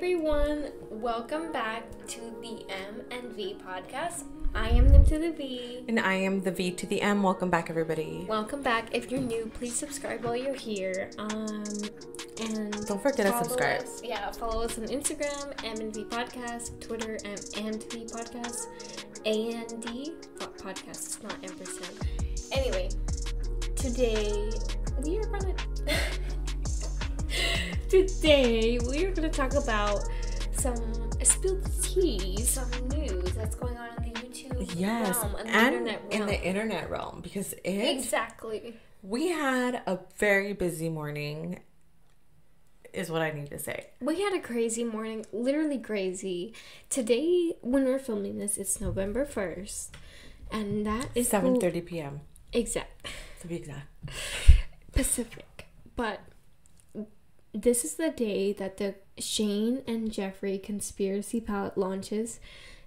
everyone, welcome back to the M and V podcast. I am M to the V. And I am the V to the M. Welcome back, everybody. Welcome back. If you're new, please subscribe while you're here. And don't forget to subscribe. Follow us on Instagram, M and V podcast, Twitter, M and V podcast, A-N-D podcast. It's not ampersand. Anyway, today we are gonna talk about some spilled tea, some news that's going on in the YouTube realm, in the internet realm, because we had a very busy morning, is what I need to say. We had a crazy morning, literally crazy. Today, when we're filming this, it's November 1st, and that is 7:30 p.m. Exact. To be exact. Pacific. But this is the day that the Shane and Jeffree conspiracy palette launches,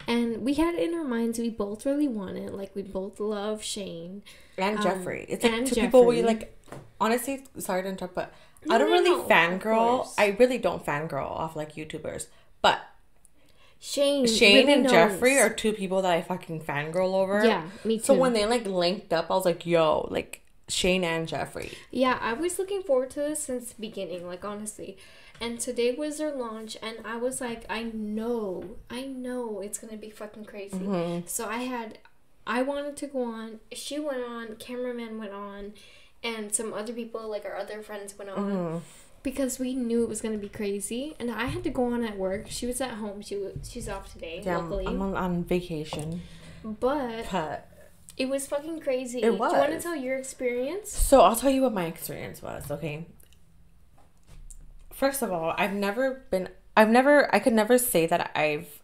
and we had in our minds we both really want it. Like, we both love Shane and Jeffree. It's like two people we like. Honestly, sorry to interrupt, but I don't really fangirl. I really don't fangirl off like YouTubers, but Shane really and Jeffree are two people that I fucking fangirl over. Yeah, me too. So when they like linked up, I was like, yo, like Shane and Jeffree. Yeah, I was looking forward to this since the beginning, like, honestly. And today was their launch, and I was like, I know it's gonna be fucking crazy. Mm-hmm. So I wanted to go on. She went on, cameraman went on, and some other people, like our other friends, went on. Mm-hmm. Because we knew it was gonna be crazy, and I had to go on at work. She was at home. She's off today. Yeah, luckily. I'm on vacation. But it was fucking crazy. It was. Do you want to tell your experience? So I'll tell you what my experience was. Okay. First of all, I could never say that I've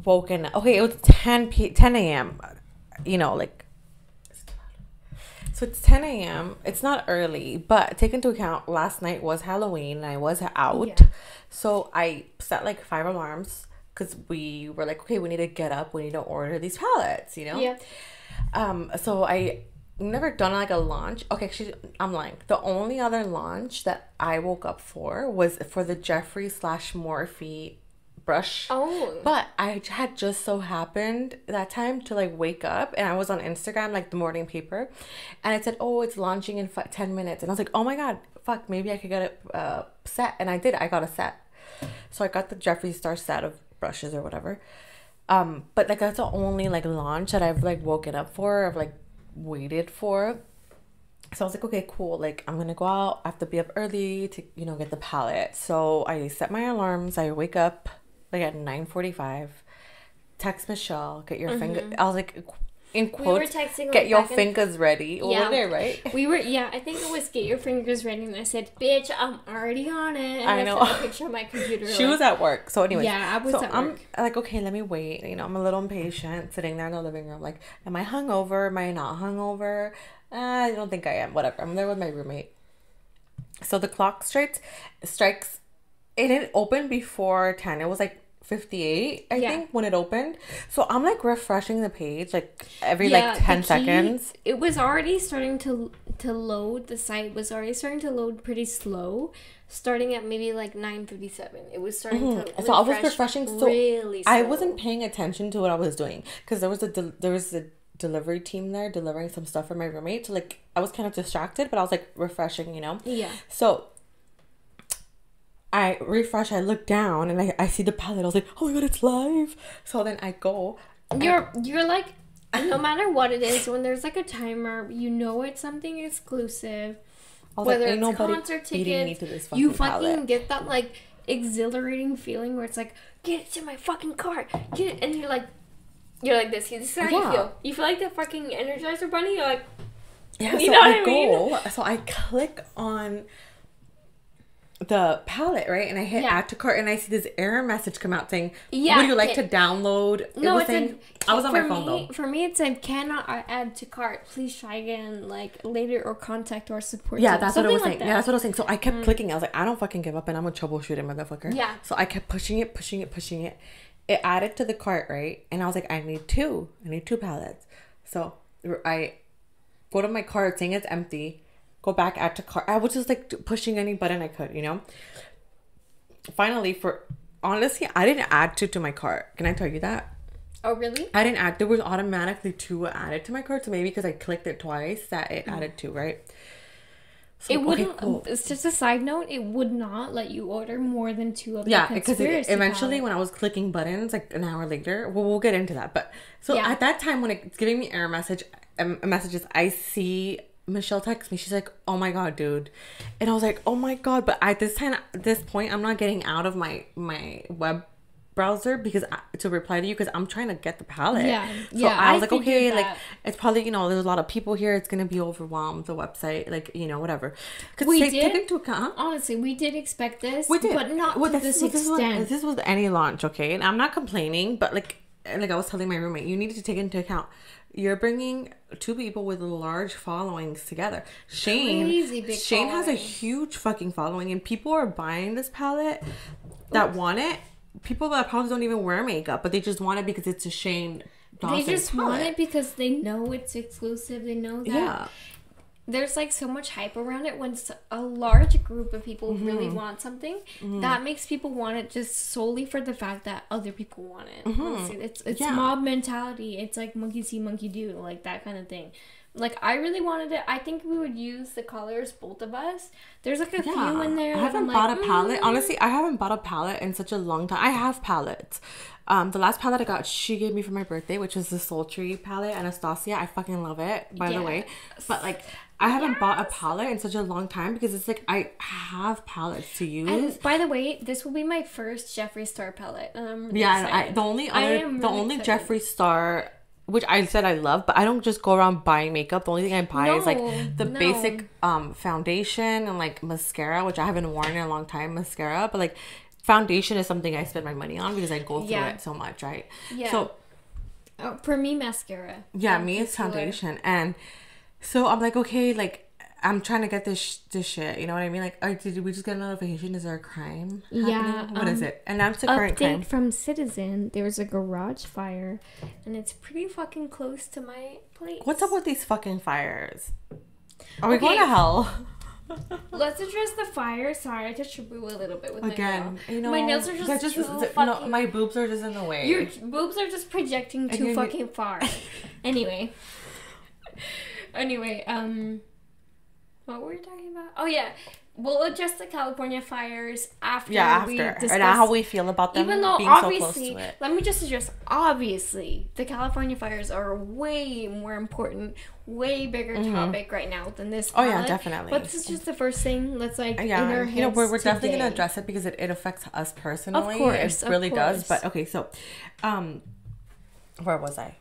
woken. Okay, it was 10 a.m. You know, like. So it's 10 a.m. It's not early, but take into account last night was Halloween and I was out. Yeah. So I set like 5 alarms because we were like, okay, we need to get up. We need to order these pallets, you know? Yeah. So I never done like a launch. Okay, actually, I'm lying. The only other launch that I woke up for was for the Jeffree / Morphe brush. Oh. But I had just so happened that time to like wake up, and I was on Instagram, like the morning paper, and it said, oh, it's launching in 10 minutes. And I was like, oh my God, fuck, maybe I could get a set. And I did. I got a set. So I got the Jeffree Star set of brushes or whatever. But like that's the only like launch that I've like woken up for. I've like waited for. So I was like, okay, cool. Like, I'm gonna go out. I have to be up early to, you know, get the palette. So I set my alarms. I wake up like at 9:45. Text Michelle, get your finger. I was like, in quotes, we were texting, get your fingers ready. Yeah, there, right? We were. Yeah, I think it was get your fingers ready, and I said, "Bitch, I'm already on it." And I know. I sent a picture of my computer. She was at work, so anyway. Yeah, I was at work. I'm like, okay, let me wait. You know, I'm a little impatient, sitting there in the living room. Like, am I hungover? Am I not hungover? I don't think I am. Whatever. I'm there with my roommate. So the clock strikes. It didn't open before 10. It was like 58, I think, when it opened. So I'm like refreshing the page like every like 10 seconds. It was already starting to load. The site was already starting to load pretty slow, starting at maybe like 9:57. It was starting to refresh. So I was refreshing really slow. I wasn't paying attention to what I was doing because there was a delivery team there delivering some stuff for my roommate. So like I was kind of distracted, but I was like refreshing, you know? Yeah. So I refresh, I look down, and I see the palette. I was like, oh my God, it's live. So then I go. You're like, no matter what it is, when there's like a timer, you know it's something exclusive. Whether like, it's concert tickets, you fucking get that like exhilarating feeling where it's like, get it to my fucking cart. Get it. And you're like this. This is how you feel. You feel like the fucking Energizer Bunny. You're like, yeah, you know what I mean? So I click on the palette, right, and I hit add to cart, and I see this error message come out saying, would you like to download? I was on my phone though. For me, it said, cannot add to cart. Please try again, like later, or contact our support. Yeah, that's what it was saying. Yeah, that's what I was saying. So I kept clicking. I was like, I don't fucking give up, and I'm a troubleshooter, motherfucker. Yeah. So I kept pushing it. It added to the cart, right, and I was like, I need two palettes. So I go to my cart, saying it's empty. Go back, add to cart. I was just like pushing any button I could, you know. Finally, for honestly, I didn't add two to my cart. Can I tell you that? Oh, really? I didn't add. There was automatically two added to my cart. So maybe because I clicked it twice that it added two, right? So, It wouldn't. okay, cool. It's just a side note. It would not let you order more than two of the because eventually palette. when I was clicking buttons, like an hour later, we'll get into that. But so at that time when it's giving me error messages, I see Michelle text me. She's like, "Oh my god, dude," and I was like, "Oh my god!" But at this point, I'm not getting out of my web browser because to reply to you because I'm trying to get the palette. So I was like, okay, like it's probably there's a lot of people here. It's gonna be overwhelmed. The website, like whatever. Because we did take into account. Honestly, we did expect this. We did, but not to this extent. This was any launch, okay? And I'm not complaining, but like I was telling my roommate, you need to take into account. You're bringing two people with large followings together. Shane has a huge fucking following, and people are buying this palette that want it. People that probably don't even wear makeup, but they just want it because it's a Shane Dawson They just palette. want it because they know it's exclusive. They know that there's like so much hype around it. When a large group of people really want something, that makes people want it just solely for the fact that other people want it. Honestly, it's mob mentality. It's like monkey see, monkey do, like that kind of thing. Like, I really wanted it. I think we would use the colors, both of us. There's like a few in there. I haven't bought a palette. Honestly, I haven't bought a palette in such a long time. I have palettes. The last palette I got, she gave me for my birthday, which was the Sultry palette, Anastasia. I fucking love it, by the way. But like, I haven't bought a palette in such a long time because it's like I have palettes to use. And by the way, this will be my first Jeffree Star palette. Really the only Jeffree Star, which I said I love, but I don't just go around buying makeup. The only thing I buy is like the basic foundation and like mascara, which I haven't worn in a long time, mascara. But like foundation is something I spend my money on because I go through it so much, right? Yeah. So for me, mascara. Yeah, me it's foundation. And so I'm like, okay, like I'm trying to get this shit. You know what I mean? Like, did we just get a notification? Is there a crime happening? What is it? And that's the current crime. Update from Citizen. There's a garage fire, and it's pretty fucking close to my place. What's up with these fucking fires? Are we going to hell? Let's address the fire. Sorry, I touched your boob a little bit with my nail. My nails are just too fucking... No, my boobs are just in the way. Your boobs are just projecting too fucking far. Anyway, what were we talking about? Oh, yeah. We'll address the California fires after we discuss... And how we feel about them even though being obviously, so close to it. Let me just address, obviously, the California fires are way more important, way bigger topic right now than this palette. Oh, yeah, definitely. But this is just the first thing. Let's, like, in our heads we're definitely going to address it because it affects us personally. Of course. It really does. But, okay, so, where was I?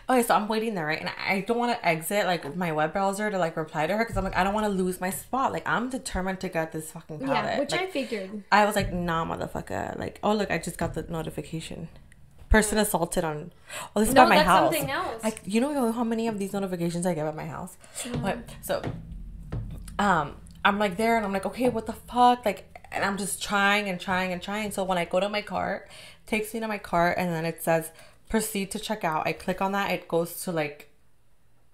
Okay, so I'm waiting there, right? And I don't want to exit like my web browser to like reply to her because I'm like, I don't want to lose my spot. Like, I'm determined to get this fucking palette. Yeah, which like, I figured. I was like, nah, motherfucker. Like, oh look, I just got the notification. Person assaulted on. Oh, this is by my house. Something else. Like, you know how many of these notifications I get at my house? So, I'm like there and I'm like, okay, what the fuck? Like, and I'm just trying. So when I go to my cart, it takes me to my cart and then it says proceed to check out. I click on that. It goes to like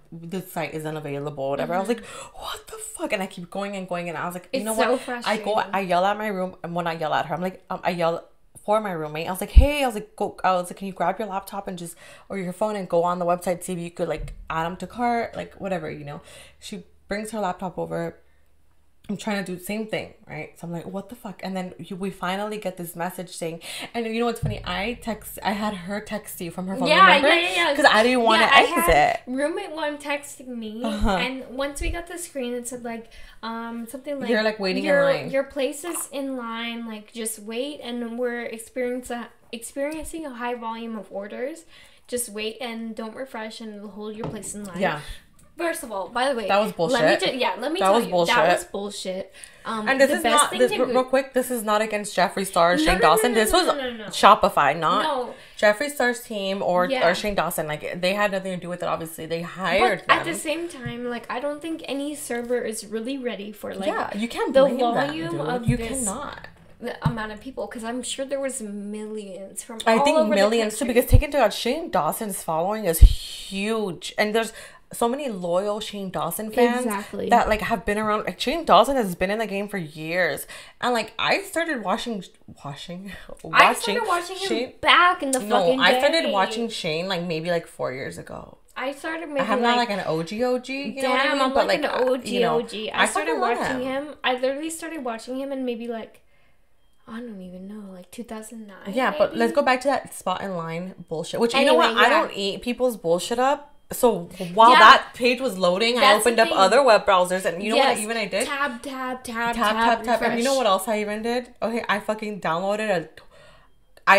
the site is unavailable, whatever. I was like, what the fuck? And I keep going and going. And I was like, you know what? I yell at my room. And when I yell at her, I'm like, I yell for my roommate. I was like, hey, can you grab your laptop and just, or your phone and go on the website, see if you could like add them to cart, like whatever, She brings her laptop over. I'm trying to do the same thing, right? So I'm like, what the fuck? And then we finally get this message saying, and you know what's funny? I had her text you from her phone, remember? Yeah. Because I didn't want to exit. Roommate one texting me, and once we got the screen, it said like, something like, you're like waiting in line. Your place is in line, like just wait, and we're experiencing a high volume of orders. Just wait and don't refresh, and it'll hold your place in line. Yeah. First of all, by the way, that was bullshit. That was bullshit. And this is not real quick. This is not against Jeffree Star, Shane Dawson. This was Shopify, not Jeffree Star's team or Shane Dawson. Like they had nothing to do with it. Obviously, they hired them. At the same time, like I don't think any server is really ready for like you can't the blame volume them, of you this. Cannot. The amount of people, because I'm sure there was millions from I think millions too, because take into account Shane Dawson's following is huge, and there's so many loyal Shane Dawson fans Exactly. that like have been around. Like Shane Dawson has been in the game for years, and like I started watching watching Shane, him back in the fucking day. I started watching Shane like maybe like 4 years ago. I started maybe I have not like an OG, you know what I mean? I'm but like an OG, you know, OG. I started watching him. I literally started watching him in maybe like, I don't even know, like 2009. Yeah, maybe? but let's go back to that spot in line bullshit. Which, Anyway, you know what? yeah. I don't eat people's bullshit up. So while that page was loading, I opened up other web browsers, and you know what even I did? Tab. And you know what else I even did? Okay, I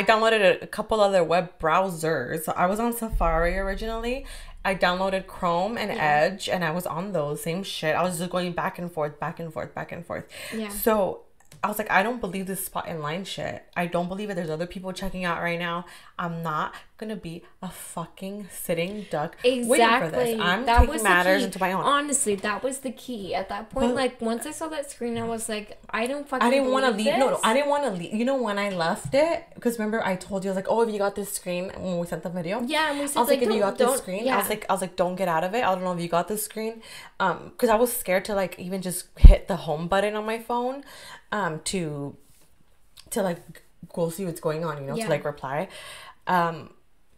downloaded a couple other web browsers. So I was on Safari originally. I downloaded Chrome and Edge, and I was on those same shit. I was just going back and forth. Yeah. So I was like, I don't believe this spot in line shit. I don't believe it. There's other people checking out right now. I'm not gonna be a fucking sitting duck waiting for this. I'm taking matters into my own. Honestly, that was the key at that point. Like once I saw that screen, I was like, I didn't want to leave. No, I didn't want to leave. You know, when I left it, because remember I told you, I was like, oh, have you got this screen when we sent the video? Yeah, and we said, I was like, if you got this screen, yeah. I was like, don't get out of it. I don't know if you got this screen, because I was scared to like even just hit the home button on my phone, to like go see what's going on, you know, to like reply.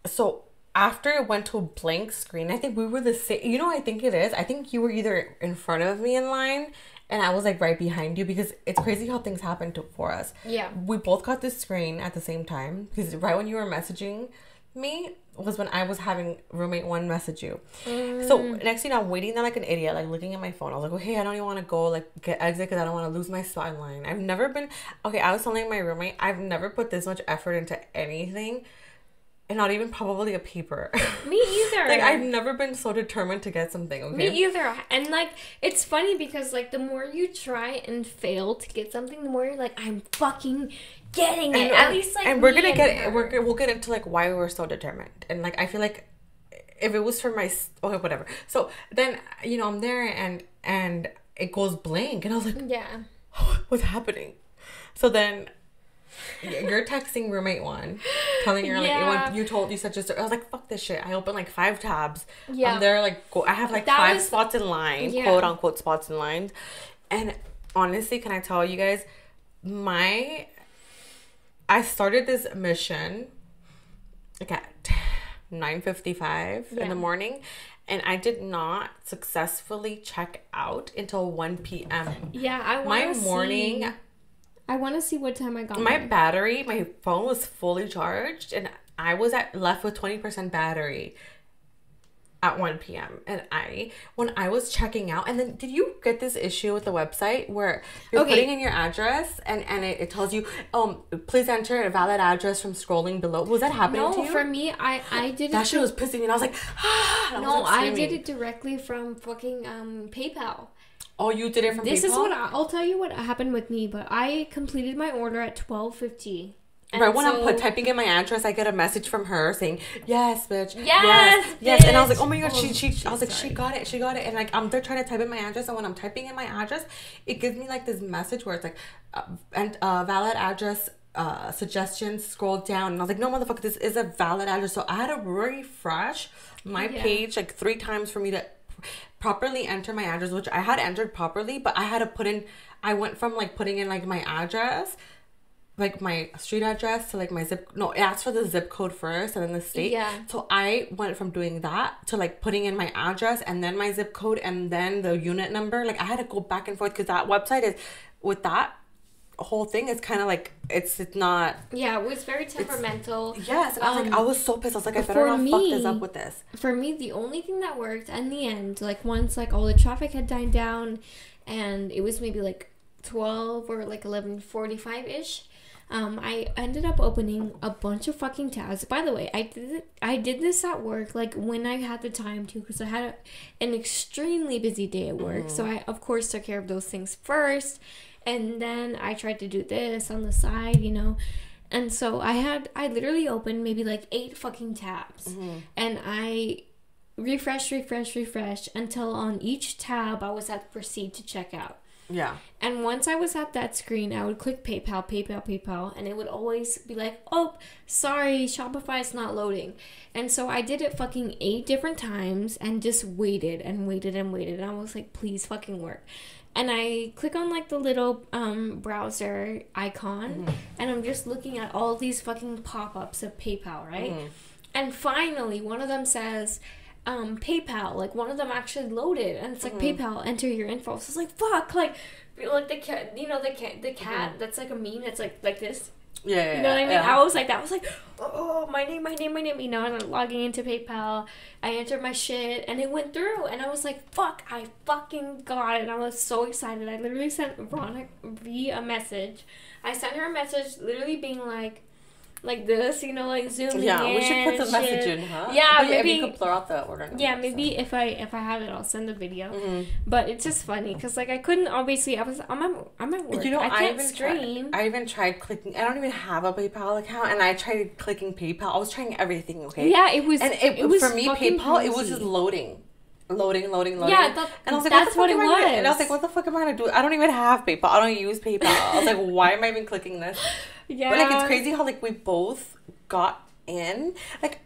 So after it went to a blank screen, I think we were the same. You know, I think it is. I think you were either in front of me in line, and I was like right behind you, because it's crazy how things happen for us. Yeah. We both got this screen at the same time, because right when you were messaging me was when I was having roommate one message you. So next thing I'm waiting there like an idiot, like looking at my phone. I was like, okay, I don't even want to go like get exit because I don't want to lose my spot in line. I've never been I was telling my roommate, I've never put this much effort into anything, and not even probably a paper. Me either. Like I've never been so determined to get something. Okay. Me either. And like it's funny because like the more you try and fail to get something, the more you're like, I'm fucking getting it. At least like, and we'll get into like why we were so determined. And like I feel like if it was for whatever. So then, you know, I'm there and it goes blank, and I was like, yeah, what's happening? So then you're texting roommate one, telling her like you said just. I was like, fuck this shit. I opened like 5 tabs. Yeah, I'm there like I have like 5 spots in line, quote unquote spots in line. And honestly, can I tell you guys, I started this mission like at 9:55 in the morning, and I did not successfully check out until 1 p.m. Yeah, I want to see what time I got my phone was fully charged, and I was left with 20% battery at 1 p.m. And when I was checking out, and then did you get this issue with the website where you're putting in your address and it tells you, please enter a valid address from scrolling below? Was that happening to you? No, for me, I did it. That shit was pissing me, and I was like, no, I did it directly from fucking PayPal. Oh, you did it from PayPal? This is what I'll tell you what happened with me, but I completed my order at 12:50. Right when I'm typing in my address, I get a message from her saying, "Yes, bitch. Yes, yes." And I was like, "Oh my god, I was like, she got it. And like I'm there trying to type in my address, and when I'm typing in my address, it gives me like this message where it's like, valid address suggestions. Scroll down, and I was like, "No, motherfucker, this is a valid address." So I had to refresh my page like 3 times for me to properly enter my address, which I had entered properly, but I had to put in. I went from like putting in like my address, like my street address, to like my zip. No, it asked for the zip code first and then the state. Yeah. So I went from doing that to like putting in my address and then my zip code and then the unit number. Like I had to go back and forth because that website is, with that whole thing, it's kind of like it's not. Yeah, it was very temperamental. Yes, and I was so pissed. I was like, I better not fuck this up with this. For me, the only thing that worked in the end, like once like all the traffic had died down, and it was maybe like 12 or like 11:45 ish. I ended up opening a bunch of fucking tabs. By the way, I did this at work, like when I had the time to, because I had an extremely busy day at work. So I of course took care of those things first, and then I tried to do this on the side, you know. And so I literally opened maybe like 8 fucking tabs, and I refresh until on each tab I was at proceed to check out. Yeah. And once I was at that screen, I would click PayPal, PayPal, PayPal, and it would always be like, oh, sorry, Shopify is not loading. And so I did it fucking 8 different times and just waited and waited and waited. And I was like, please fucking work. And I click on like the little browser icon, and I'm just looking at all these fucking pop-ups of PayPal, right? And finally, one of them says, PayPal, like one of them actually loaded, and it's like PayPal, enter your info. So it's like fuck, like the cat, you know, the cat that's like a meme that's like this. Yeah, you know what I mean? Yeah. I was like that. I was like, oh, my name, you know, and I'm logging into PayPal. I entered my shit, and it went through, and I was like, fuck, I fucking got it. And I was so excited. I literally sent Veronica V a message. I sent her a message, literally being like this, you know, like zooming in. We should put the message in, huh? Yeah, but maybe if you could blur out the order. Yeah, maybe if I have it, I'll send the video. But it's just funny because like I couldn't obviously. I'm at work. You know, I can't stream. I even tried clicking. I don't even have a PayPal account, and I tried clicking PayPal. I was trying everything. Okay. Yeah, it was. And it was for me, PayPal. It was just loading. Yeah, and I was like, that's what it was. And I was like, what the fuck am I gonna do? I don't even have PayPal. I don't use PayPal. I was like, why am I even clicking this? Yeah. But like, it's crazy how like we both got in. Like,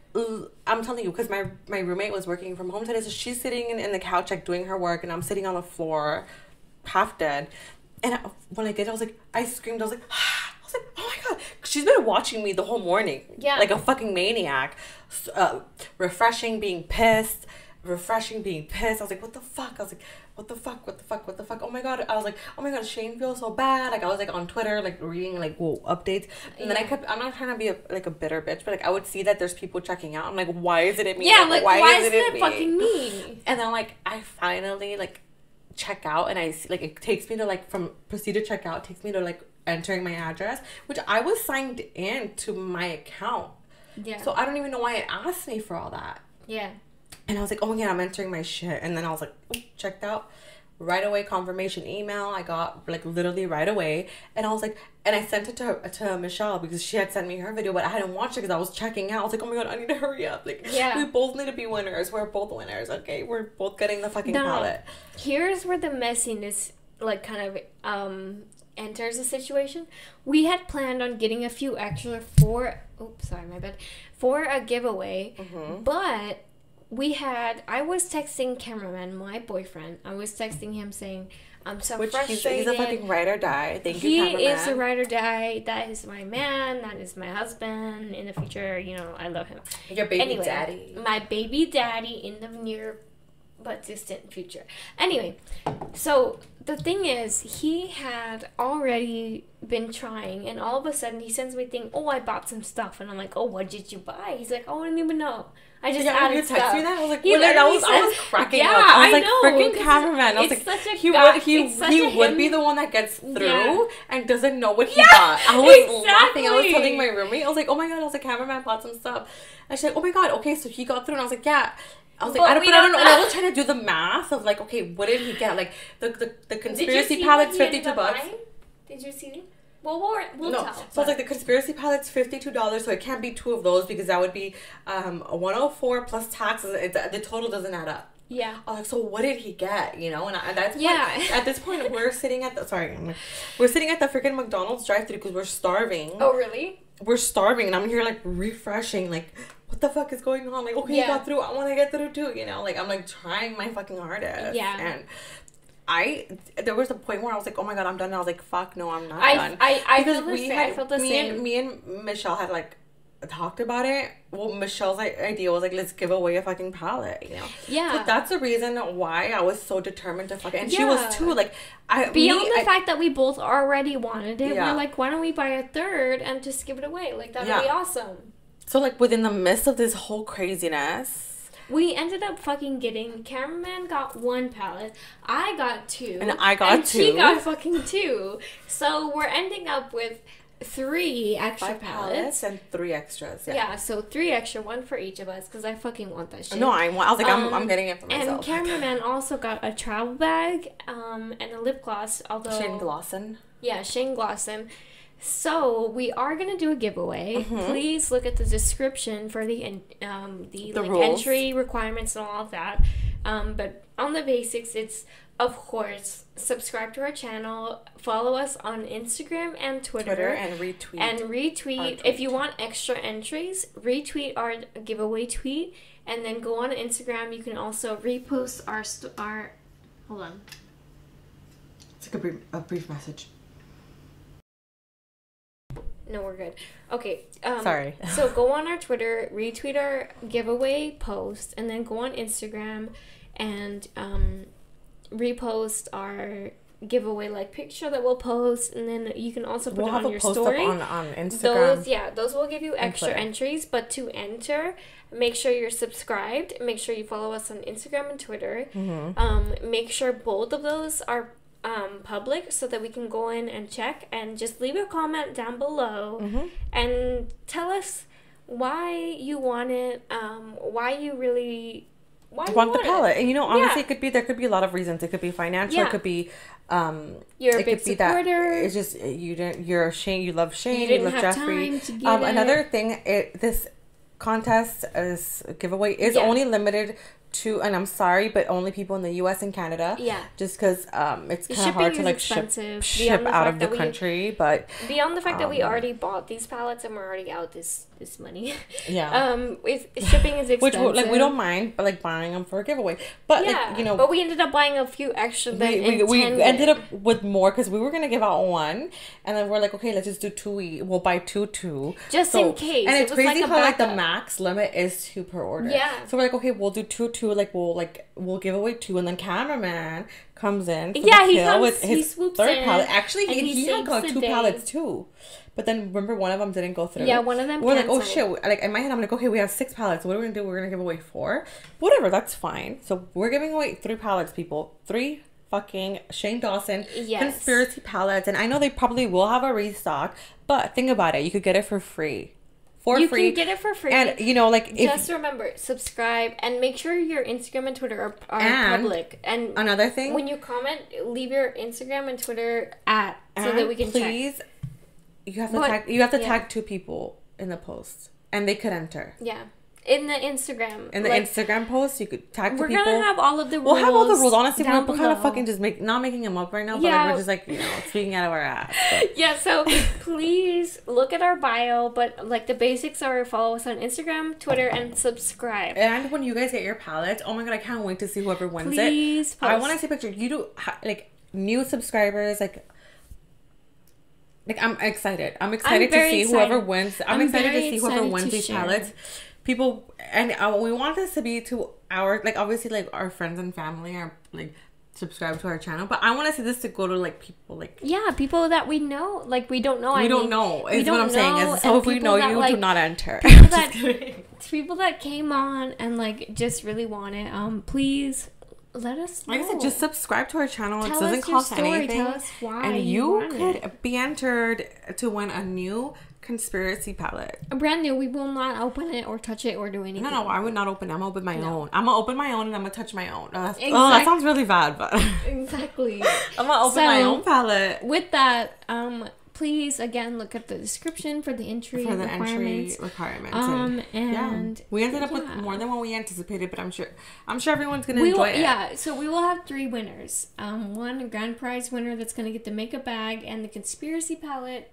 I'm telling you, because my roommate was working from home today, so she's sitting in the couch like doing her work, and I'm sitting on the floor, half dead. And when I did, I was like, I screamed. I was like, oh my god, she's been watching me the whole morning. Yeah. Like a fucking maniac. Refreshing, being pissed. Refreshing, being pissed. I was like, what the fuck? I was like, what the fuck? Oh my god. I was like, oh my god, Shane feels so bad. Like I was like on Twitter, like reading like updates. And then I'm not trying to be a bitter bitch, but like I would see that there's people checking out. I'm like, why is it in me? Yeah, like why is it me? fucking me? And then like I finally like check out, and I see like it takes me to like from proceed to check out, takes me to like entering my address, which I was signed in to my account. Yeah. So I don't even know why it asked me for all that. Yeah. And I was like, oh yeah, I'm entering my shit. And then I was like, checked out. Right away, confirmation email. I got like literally right away. And I was like, and I sent it to Michelle because she had sent me her video, but I hadn't watched it because I was checking out. I was like, oh my god, I need to hurry up. Like, yeah. We both need to be winners. We're both winners, okay? We're both getting the fucking palette. Here's where the messiness like kind of enters the situation. We had planned on getting a few extra for a giveaway, but I was texting cameraman, my boyfriend. I was texting him saying, I'm so frustrated. He's a fucking ride or die. Thank you, cameraman. He is a ride or die. That is my man. That is my husband. In the future, you know, I love him. Your baby daddy. My baby daddy in the near but distant future. Anyway, so the thing is, he had already been trying, and all of a sudden he sends me a thing, oh, I bought some stuff. And I'm like, oh, what did you buy? He's like, oh, I didn't even know. I just added stuff. Text me that? I was like, I was cracking up. I was like, freaking cameraman. I was like, he would be the one that gets through and doesn't know what he bought. I was laughing. I was telling my roommate, I was like, oh my god, I was like, cameraman bought some stuff. And she's like, oh my god, okay, so he got through. And I was like, yeah. I was like, I don't know. And I was trying to do the math of like, okay, what did he get? Like the conspiracy palette's $52. Did you see it? Well, we'll tell. So it's like the conspiracy palette's $52, so it can't be 2 of those because that would be $104 plus taxes. The total doesn't add up. Yeah. I was like, so what did he get? You know, and that's at this point we're sitting at the freaking McDonald's drive-thru because we're starving. Oh really? We're starving, and I'm here like refreshing, like what the fuck is going on? Like, okay, you got through. I want to get through too. You know, like I'm like trying my fucking hardest. Yeah. And there was a point where I was like, oh my god, I'm done. And I was like, fuck, no, I'm not done. I felt the same. Me and Michelle had like talked about it. Well, Michelle's idea was like, let's give away a fucking palette, you know. Yeah. So that's the reason why I was so determined to fucking. And she was too. Like, beyond the fact that we both already wanted it, we're like, why don't we buy a third and just give it away? Like that would be awesome. So like within the midst of this whole craziness, we ended up fucking getting. Cameraman got 1 palette. I got 2. And I got 2. She got fucking 2. So we're ending up with 3 extra 5 palettes and 3 extras. Yeah, so 3 extra, 1 for each of us, because I fucking want that shit. No, I was like, I'm getting it for myself. And cameraman also got a travel bag, and a lip gloss. Although Shane Glosson. Yeah, Shane Glosson. So we are gonna do a giveaway. Please look at the description for the like, entry requirements and all of that. But on the basics, it's of course, subscribe to our channel. Follow us on Instagram and Twitter. And retweet. And retweet. If you want extra entries, retweet our giveaway tweet. And then go on Instagram. You can also repost our hold on. It's like a brief message. No, we're good. Okay. Sorry. So go on our Twitter, retweet our giveaway post, and then go on Instagram and repost our giveaway picture that we'll post, and then you can also put it on your story. On Instagram. Those will give you extra entries. But to enter, make sure you're subscribed. Make sure you follow us on Instagram and Twitter. Make sure both of those are public so that we can go in and check, and just leave a comment down below and tell us why you want it, why you really want the palette. And honestly, there could be a lot of reasons. It could be financial. It could be you're a big supporter. It's just you're Shane. You love Shane. You love have Jeffree. time to get another thing, this contest giveaway is only limited to, and I'm sorry, but only people in the U.S. and Canada. Yeah. Just because it's kind of hard to ship out of the country. But beyond the fact that we already bought these palettes and we're already out this money. Yeah. Shipping is expensive. Which we don't mind, but buying them for a giveaway. But but we ended up buying a few extra. We ended up with more because we were gonna give out one, and then we're like, okay, let's just do two. We'll buy two. Just in case. And it's crazy how the max limit is 2 per order. Yeah. So we're like, okay, we'll do two. We'll give away 2, and then cameraman comes in. With his third palette. Actually, he had got 2 palettes too. But then remember, one of them didn't go through. Yeah, one of them. We're like, oh shit! In my head, I'm like, okay, we have 6 palettes. What are we gonna do? We're gonna give away 4. Whatever, that's fine. So we're giving away 3 palettes, people. 3 fucking Shane Dawson conspiracy palettes, and I know they probably will have a restock. But think about it, you could get it for free. You can get it for free. And just remember, subscribe and make sure your Instagram and Twitter are public. And another thing, when you comment, leave your Instagram and Twitter so that we can please check. You have to tag 2 people in the post, and they could enter. Yeah. In the Instagram. In the Instagram post, you could tag 2 people. We're gonna have all of the rules. We'll have all the rules. Honestly, we're kind of fucking just not making them up right now, but we're just speaking out of our ass. But. Yeah, so please look at our bio, but the basics are follow us on Instagram, Twitter, and subscribe. And when you guys get your palettes, oh my god, I can't wait to see whoever wins it. Please post. I want to see pictures. You do new subscribers, I'm excited. I'm excited to see whoever wins. I'm excited to see whoever wins these palettes. People, and we want this to be to our obviously our friends and family are subscribe to our channel, but I want to see this to go to people people that we know. We don't know. We don't know is what I'm saying. Is so if we know you, do not enter. People that came on and just really want it. Please let us know. Like I said, just subscribe to our channel. It doesn't cost anything. Tell us why, and you could be entered to win a new conspiracy palette. A brand new. We will not open it or touch it or do anything. No, I would not open it. I'm gonna open my own. I'm gonna open my own and I'm gonna touch my own. That sounds really bad, but exactly. I'm gonna open my own palette. With that, please again look at the description for the entry requirements. And we ended up with more than what we anticipated, but I'm sure everyone's gonna enjoy it. Yeah, so we will have 3 winners. One grand prize winner that's gonna get the makeup bag and the conspiracy palette.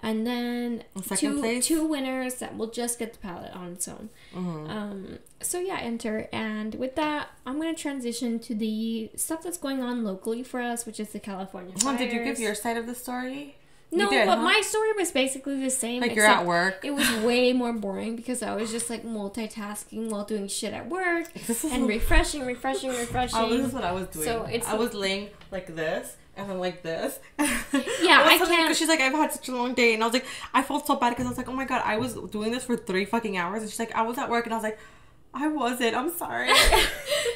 And then 2 winners that will just get the palette on its own. So yeah, enter. And with that, I'm going to transition to the stuff that's going on locally for us, which is the California fires. Did you give your side of the story? No, but my story was basically the same. You're at work. It was way more boring because I was just multitasking while doing shit at work and refreshing. Oh, this is what I was doing. So I was laying like this. And then this. Yeah, I can't. Because she's like, I've had such a long day. And I was like, I felt so bad because I was like, oh my god, I was doing this for 3 fucking hours. And she's like, I was at work. And I was like, I wasn't. I'm sorry.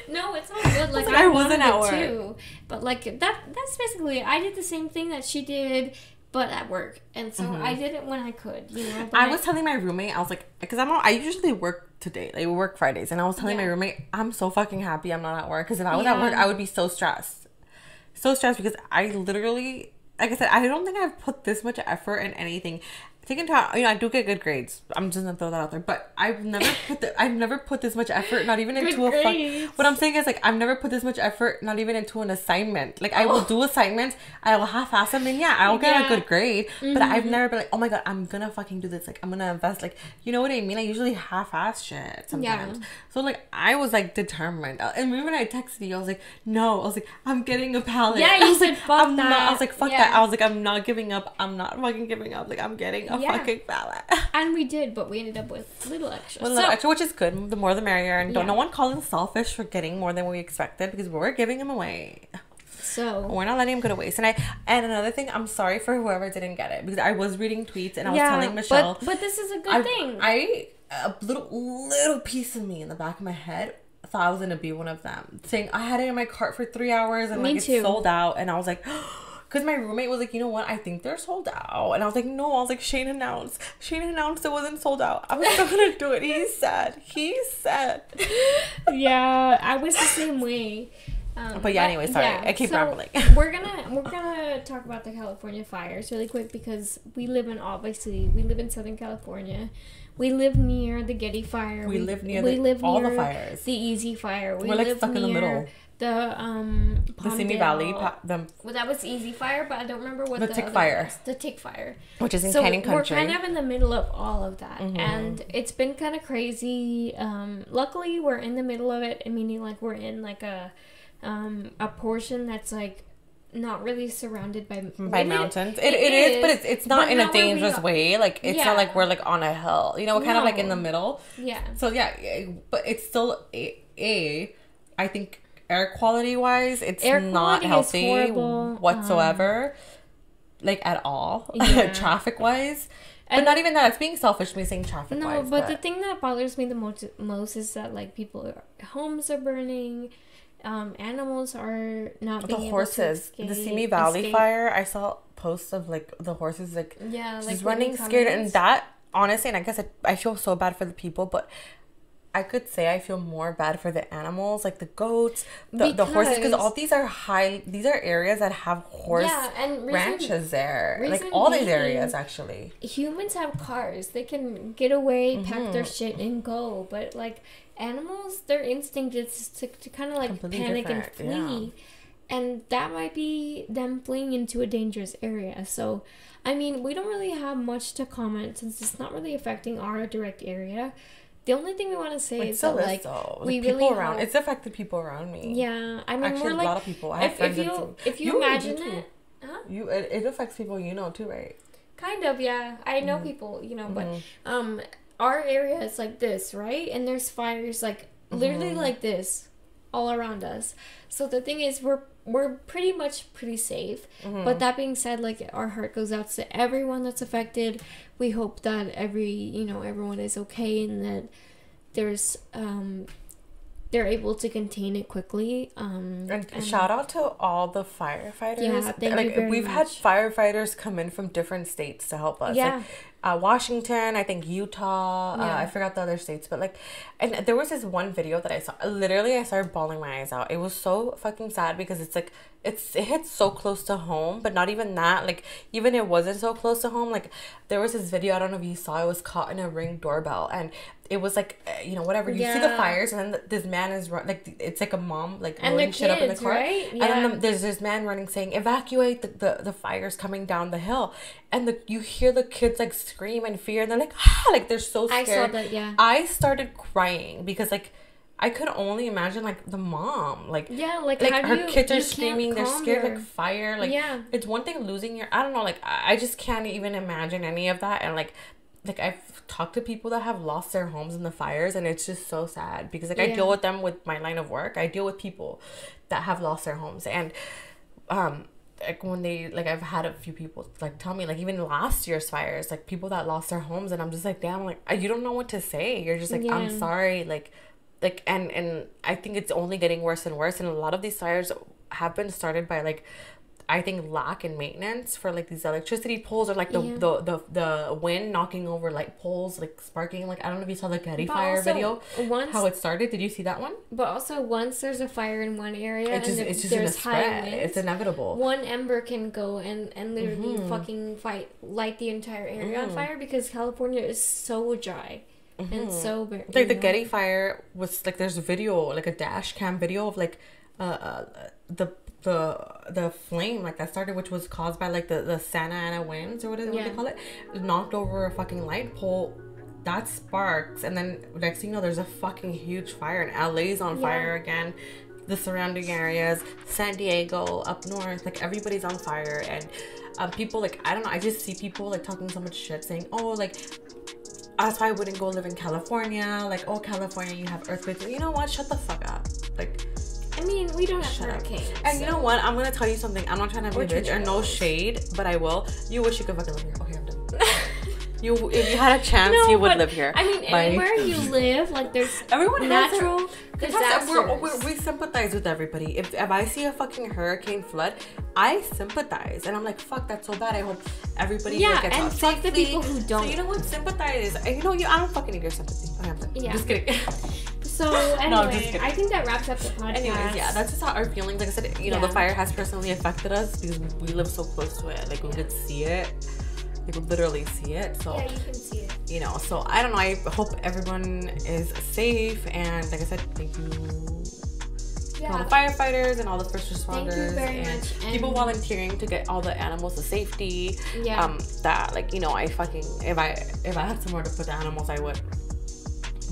No, it's all good. I wasn't at work. Too. But that's basically, I did the same thing that she did, but at work. And so I did it when I could, I was telling my roommate, I was like, because I usually work today. We work Fridays. And I was telling my roommate, I'm so fucking happy I'm not at work. Because if I was at work, I would be so stressed. So stressed because I literally, like I said, I don't think I've put this much effort in anything. taking time, I do get good grades. I'm just gonna throw that out there. But I've never put this much effort, not even into what I'm saying is, like, I've never put this much effort, not even into an assignment. Like, I will do assignments, I will half-ass them, and I'll get a good grade. But I've never been like, oh my God, I'm gonna fucking do this. Like, I'm gonna invest. Like, you know what I mean? I usually half-ass shit sometimes. So, like, I was, like, determined. And when I texted you, I was like, no. I was like, I'm getting a palette. Yeah, you said, fuck that. I was like, fuck that. I was like, I'm not giving up. I'm not fucking giving up. Like, I'm getting a fucking palette. And we did, but we ended up with little extra. Extra, which is good. The more the merrier. And don't no one call us selfish for getting more than we expected, because we're giving them away. So we're not letting them go to waste. And another thing, I'm sorry for whoever didn't get it, because I was reading tweets and I was telling Michelle. But this is a good thing. A little piece of me in the back of my head thought I was gonna be one of them, saying I had it in my cart for 3 hours and it's sold out, and I was like, because my roommate was like, you know what, I think they're sold out, and I was like, no. I was like, Shane announced it wasn't sold out. I'm still gonna do it. He said yeah, I was the same way. But anyway, sorry, I keep rambling. we're gonna talk about the California fires really quick, because we live in Southern California. We live near the Getty Fire. We live near all the fires. The Easy Fire. We're like stuck in the middle. The Simi Valley. Well, that was Easy Fire, but I don't remember what the Tick Fire was. The Tick Fire, which is in Canyon Country. We're kind of in the middle of all of that, and it's been kind of crazy. Luckily, we're in the middle of it, meaning like we're in like a portion that's like not really surrounded by mountains. It is, but it's not in a dangerous way. Like, it's not like we're like on a hill, we're kind of like in the middle. So but it's still I think air quality wise, it's not healthy whatsoever, like at all. Traffic wise. But not even that. It's being selfish, me saying traffic wise. No, but the thing that bothers me the most is that, like, homes are burning. Animals are not being able to escape. The Simi Valley fire, I saw posts of like the horses like just running scared, and that honestly, and I guess I feel so bad for the people, but I could say I feel more bad for the animals, like the goats, the horses, because all these are areas that have horse ranches there, like all these areas actually. Humans have cars, they can get away, pack their shit and go, but like animals, their instinct is to kind of like completely panic and flee, and that might be them fleeing into a dangerous area. So I mean, we don't really have much to comment since it's not really affecting our direct area. The only thing we want to say is that, like, we really hope... It's affected people around me. Yeah, I mean, actually, we're like, a lot of people. I have friends if you imagine it, it affects people too, right? Kind of, yeah. I know people, but our area is like this, right? And there's fires like literally like this all around us. So the thing is, we're pretty safe. But that being said, like, our heart goes out to everyone that's affected. We hope that everyone is okay, and that there's they're able to contain it quickly. And shout out to all the firefighters. Yeah, thank you very we've much. had firefighters come in from different states to help us. Yeah. Like, Washington, I think Utah, I forgot the other states, but like, and there was this one video that I saw. Literally, I started bawling my eyes out. It was so fucking sad because it's like it hits so close to home, but not even that. Like, even it wasn't so close to home. Like, there was this video, I don't know if you saw. It was caught in a Ring doorbell, and it was like, whatever. You see the fires, and then this man is it's like a mom like loading shit up in the car, right? And then there's this man running saying, "Evacuate the fires coming down the hill," and you hear the kids like scream in fear, and they're like, like they're so scared. I saw that. Yeah, I started crying because like I could only imagine like the mom, like her kids are screaming, they're scared, like fire, like it's one thing losing I don't know, like I just can't even imagine any of that. And like I've talked to people that have lost their homes in the fires, and it's just so sad because like I deal with them with my line of work. I deal with people that have lost their homes, and like when they like I've had a few people like tell me like even last year's fires, like people that lost their homes, and I'm just like, damn, like you don't know what to say. You're just like, I'm sorry, like and I think it's only getting worse and worse, and a lot of these fires have been started by like I think, lack in maintenance for like these electricity poles, or like the wind knocking over like poles, like sparking. Like, I don't know if you saw the Getty fire video, how it started. Did you see that one? But also, once there's a fire in one area, it's just gonna spread. It's inevitable. One ember can go and literally fucking light the entire area on fire, because California is so dry. And so very, like the Getty fire was like, there's a video, like a dash cam video of like the flame like that started, which was caused by like the Santa Ana winds, or what they call it, knocked over a fucking light pole. That sparks, and then next thing you know, there's a fucking huge fire, and LA's on fire again, the surrounding areas, San Diego, up north, like everybody's on fire. And people, like, I don't know, I just see people like talking so much shit, saying, oh, like, that's why I wouldn't go live in California. Like, oh, California, you have earthquakes. You know what? Shut the fuck up. Like, I mean, we don't have hurricanes. And you know what? I'm gonna tell you something. I'm not trying to be a bitch or no shade, but I will. You wish you could fucking live here. Okay, I'm done. If you had a chance, you would live here. I mean, anywhere you live, like, there's everyone natural disasters. We sympathize with everybody. If I see a fucking hurricane flood, I sympathize, and I'm like, fuck, that's so bad. I hope everybody gets and out fuck the people who don't. So you know what? Sympathize. And you know, I don't fucking need your sympathy. Okay, I'm done. Yeah. Just kidding. So anyway, I think that wraps up the podcast. Anyways, yeah, that's just how our feelings. Like I said, you know, the fire has personally affected us because we live so close to it. Like, we could see it. You could literally see it. So yeah, you can see it. You know, so I don't know. I hope everyone is safe, and like I said, thank you to all the firefighters and all the first responders. Thank you very much. And people volunteering to get all the animals to safety. Yeah. That, like, you know, I fucking, if I had somewhere to put the animals, I would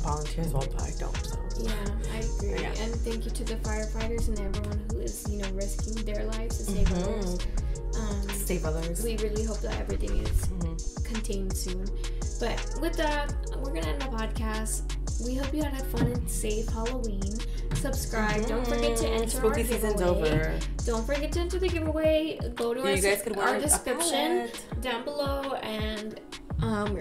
volunteer as well, but I don't. So. Yeah, I agree. Yeah. And thank you to the firefighters and everyone who is, you know, risking their lives to save others. Save others. We really hope that everything is contained soon. But with that, we're gonna end the podcast. We hope you had a fun and safe Halloween. Subscribe. Don't forget to enter Spooky our season's giveaway. Over. Don't forget to enter the giveaway. Go to our description down below and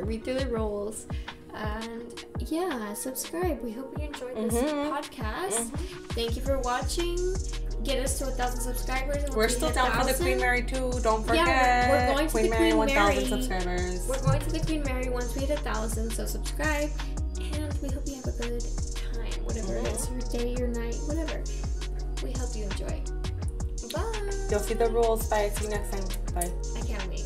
read through the rules. And yeah, subscribe. We hope you enjoyed this podcast. Thank you for watching. Get us to 1,000 subscribers. And we're still down for the Queen Mary too. Don't forget. Yeah, we're going to Queen the Mary, Queen 1,000 subscribers. We're going to the Queen Mary once we hit 1,000. So subscribe, and we hope you have a good time. Whatever it is, your day, your night, whatever. We hope you enjoy. Bye. You'll see the rules. Bye. See you next time. Bye. I can't wait.